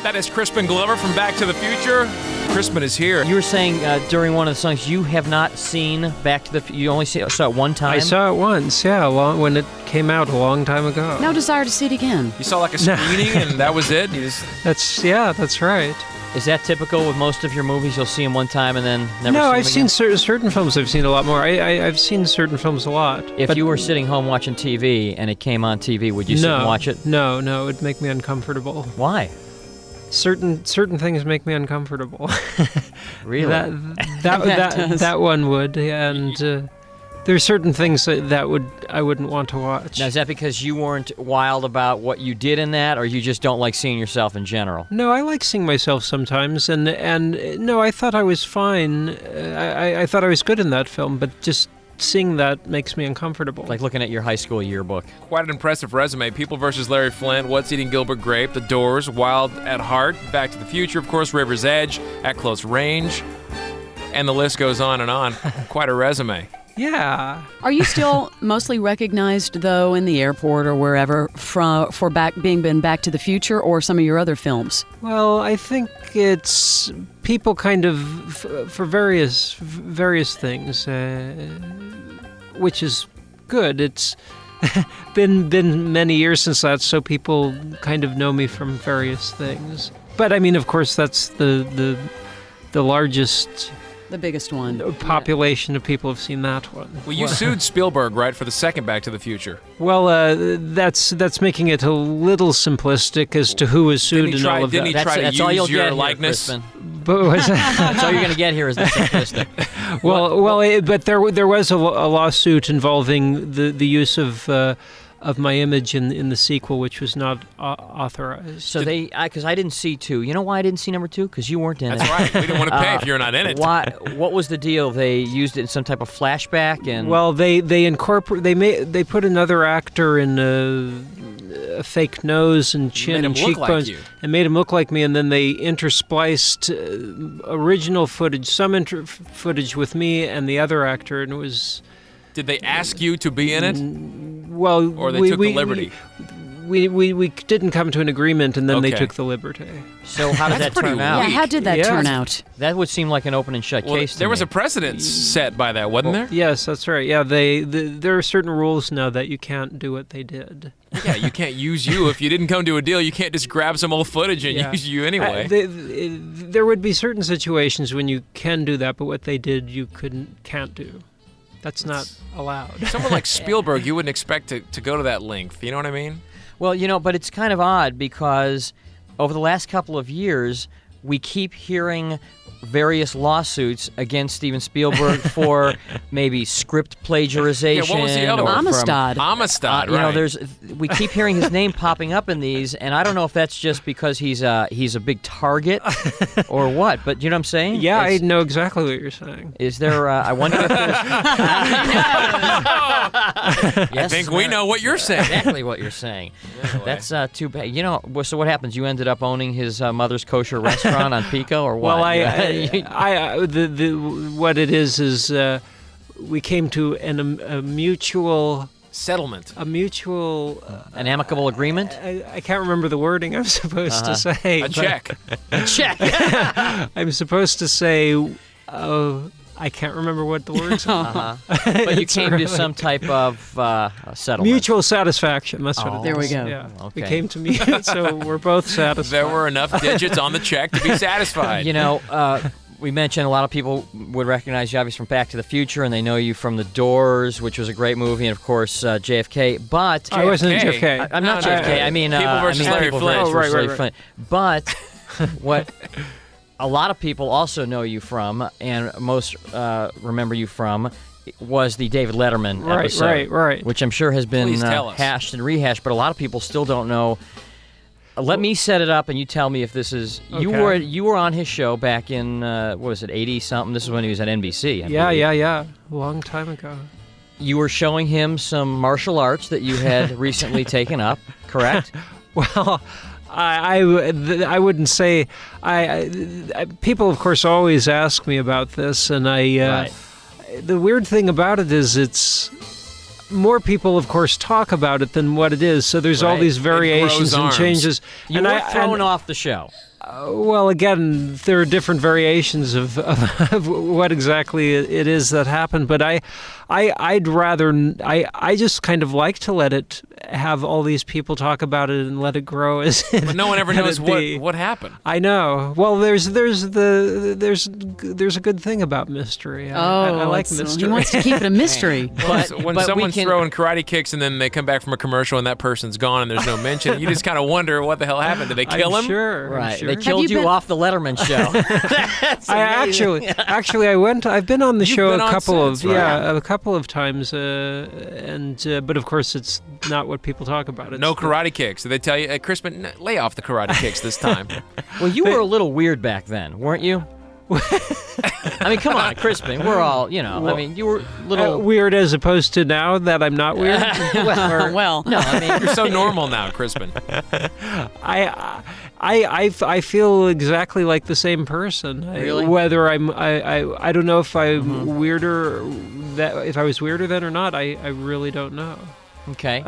That is Crispin Glover from Back to the Future. Crispin is here. You were saying during one of the songs you have not seen Back to the Future. You only saw it one time? I saw it once, when it came out a long time ago. No desire to see it again. You saw like a screening and that was it? That's right. Is that typical with most of your movies? You'll see them one time and then never see them again? No, I've seen certain films I've seen a lot more. I've seen certain films a lot. If you were sitting home watching TV and it came on TV, would you sit and watch it? No, it would make me uncomfortable. Why? Certain things make me uncomfortable. Really? That one would, and there's certain things that I wouldn't want to watch. Now, is that because you weren't wild about what you did in that, or you just don't like seeing yourself in general? No, I like seeing myself sometimes, and no, I thought I was fine. I thought I was good in that film, but just seeing that makes me uncomfortable. Like looking at your high school yearbook. Quite an impressive resume. People vs. Larry Flint, What's Eating Gilbert Grape, The Doors, Wild at Heart, Back to the Future, of course, River's Edge, At Close Range, and the list goes on and on. Quite a resume. Yeah. Are you still mostly recognized, though, in the airport or wherever for being Back to the Future or some of your other films? Well, I think it's people kind of for various things, which is good. It's been many years since that, so people kind of know me from various things. But I mean, of course, that's the largest. The biggest one. Population of people have seen that one. Well, you sued Spielberg, right, for the second Back to the Future? Well, that's making it a little simplistic as to who was sued and all of that. Didn't he try to use your likeness? That's all you're going to get here is the simplistic. But there was a lawsuit involving the use of my image in the sequel, which was not authorized. So because I didn't see 2. You know why I didn't see number 2? Because you weren't in it. That's right. We didn't want to pay if you're not in it. What was the deal? They used it in some type of flashback, and well, they put another actor in a fake nose and chin and cheekbones, and made him look like me, and then they interspliced original footage, some footage with me and the other actor, and it was. Did they ask you to be in it? Well, or they took the liberty? We didn't come to an agreement, and then they took the liberty. So how did that turn out? Yeah, how did that turn out? That would seem like an open and shut case. There was a precedent set by that, wasn't there? Yes, that's right. Yeah, there are certain rules now that you can't do what they did. Yeah, you can't use you. If you didn't come to a deal, you can't just grab some old footage and use you anyway. There would be certain situations when you can do that, but what they did, you can't do. That's not allowed. Someone like Spielberg, you wouldn't expect to go to that length. You know what I mean? Well, but it's kind of odd because over the last couple of years, we keep hearing various lawsuits against Steven Spielberg for maybe script plagiarization. Yeah, what was the other one? Amistad, right. We keep hearing his name popping up in these, and I don't know if that's just because he's a big target or what, but you know what I'm saying? Yeah, I know exactly what you're saying. Is there, I wonder if there's... I think we know what you're saying. Exactly what you're saying. Anyway. That's too bad. So what happens? You ended up owning his mother's kosher restaurant on Pico, or what? Well, what it is we came to a mutual settlement, an amicable agreement. I can't remember the wording I'm supposed to say. A check. A check. I'm supposed to say. I can't remember what the words are. But you came to some type of settlement. Mutual satisfaction. That's what it is. There we go. Yeah. Okay. We came to so we're both satisfied. There were enough digits on the check to be satisfied. We mentioned a lot of people would recognize you obviously from Back to the Future, and they know you from The Doors, which was a great movie, and of course JFK. But I wasn't in JFK. I'm not JFK. I mean People versus Larry Flint. Larry Flint. But what a lot of people also know you from, and most remember you from, was the David Letterman episode, right. which I'm sure has been hashed and rehashed, but a lot of people still don't know. Let me set it up, and you tell me if this is... Okay. You were on his show back in, 80-something? This is when he was at NBC. Yeah. A long time ago. You were showing him some martial arts that you had recently taken up, correct? Well... I wouldn't say people of course always ask me about this, and the weird thing about it is it's more people of course talk about it than what it is, so there's all these variations and changes. You were thrown off the show. Well, again, there are different variations of what exactly it is that happened, but I'd rather I just kind of like to let it have all these people talk about it and let it grow as. But no one ever knows what happened. I know. Well, there's a good thing about mystery. I like mystery. He wants to keep it a mystery. When someone's throwing karate kicks and then they come back from a commercial and that person's gone and there's no mention, you just kind of wonder what the hell happened. Did they kill him? Sure. Right. Sure. They killed you off the Letterman show. That's amazing. I've been on the show been a on couple since, right? a couple of times, but of course it's not what people talk about. It's No karate kicks. Did they tell you, Crispin, lay off the karate kicks this time? Well, you were a little weird back then, weren't you? I mean, come on, Crispin. We're all, I mean, you were a little weird as opposed to now that I'm not weird. Well, no, I mean, You're so normal now, Crispin. I feel exactly like the same person. Really? Whether I don't know if I'm weirder, if I was weirder then or not. I really don't know. okay.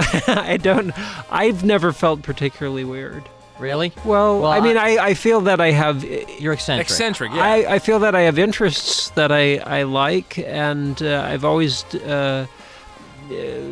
I've never felt particularly weird. Really? Well, I mean, I feel that I have. You're eccentric. Eccentric, yeah. I feel that I have interests that I like, and I've always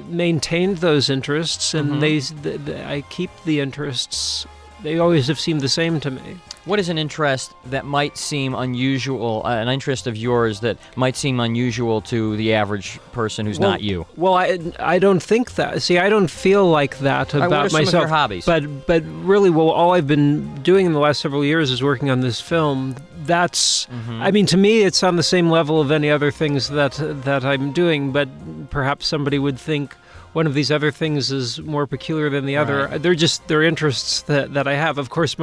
maintained those interests, and I keep the interests. They always have seemed the same to me. What is an interest that might seem unusual, an interest of yours that might seem unusual to the average person who's not you? Well, I don't think that. See, I don't feel like that about what are some myself. of your hobbies? But really, all I've been doing in the last several years is working on this film. That's, I mean, to me, it's on the same level of any other things that I'm doing, but perhaps somebody would think one of these other things is more peculiar than the other. Right. They're interests that I have. Of course,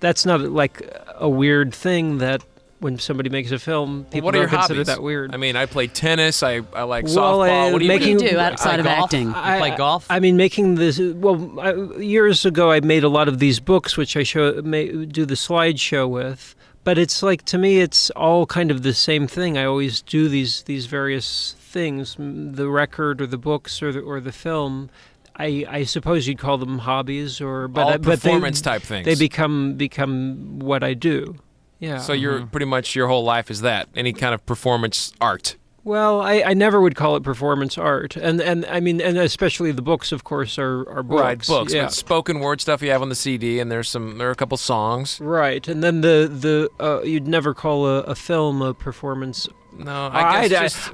that's not like a weird thing that when somebody makes a film, people what are don't your consider hobbies? that weird. I mean, I play tennis. I like Well, softball. What do what do you you do outside of golf? acting? You play golf? I mean, making this. Well, years ago, I made a lot of these books, which I do the slideshow with. But it's like, to me, it's all kind of the same thing. I always do these various things, the record or the books or the film. I suppose you'd call them hobbies, but performance type things. They become what I do. Yeah. So you're pretty much your whole life is that any kind of performance art. Well, I never would call it performance art, and I mean, and especially the books, of course, are books. Right, books. Yeah. But spoken word stuff you have on the CD, and there are a couple songs. Right, and then the you'd never call a film a performance. No, I guess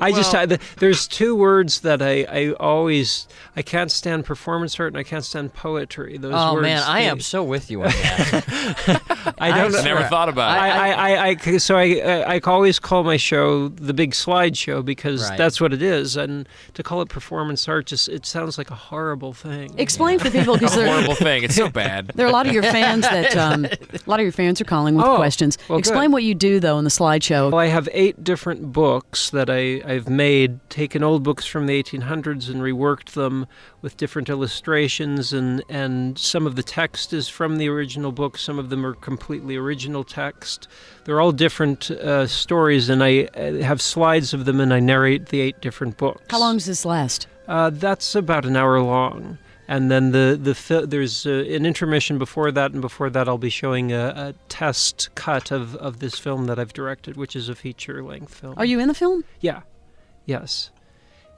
there's two words that I can't stand: performance art, and I can't stand poetry. Those Oh words, man, I am so with you on that. I never thought about it. So I always call my show the Big Slideshow because Right. that's what it is, and to call it performance art it sounds like a horrible thing. Explain for people, because A horrible thing. It's so bad. there are a lot of your fans that a lot of your fans are calling with questions. well, Explain good. what you do though in the slideshow. Well, I have 8 different books that I've made, taken old books from the 1800s and reworked them with different illustrations, and some of the text is from the original book, some of them are completely original text. They're all different stories, and I have slides of them, and I narrate the 8 different books. How long does this last? That's about an hour long. And then there's an intermission before that, and before that I'll be showing a test cut of this film that I've directed, which is a feature-length film. Are you in the film? Yeah. Yes.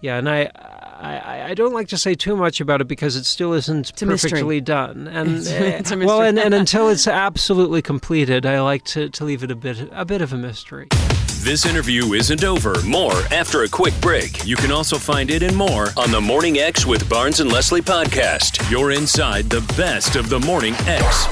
Yeah, and I don't like to say too much about it because it still isn't perfectly done. And It's a mystery. well, and until it's absolutely completed, I like to leave it a bit of a mystery. This interview isn't over. More after a quick break. You can also find it and more on the Morning X with Barnes and Leslie podcast. You're inside the best of the Morning X.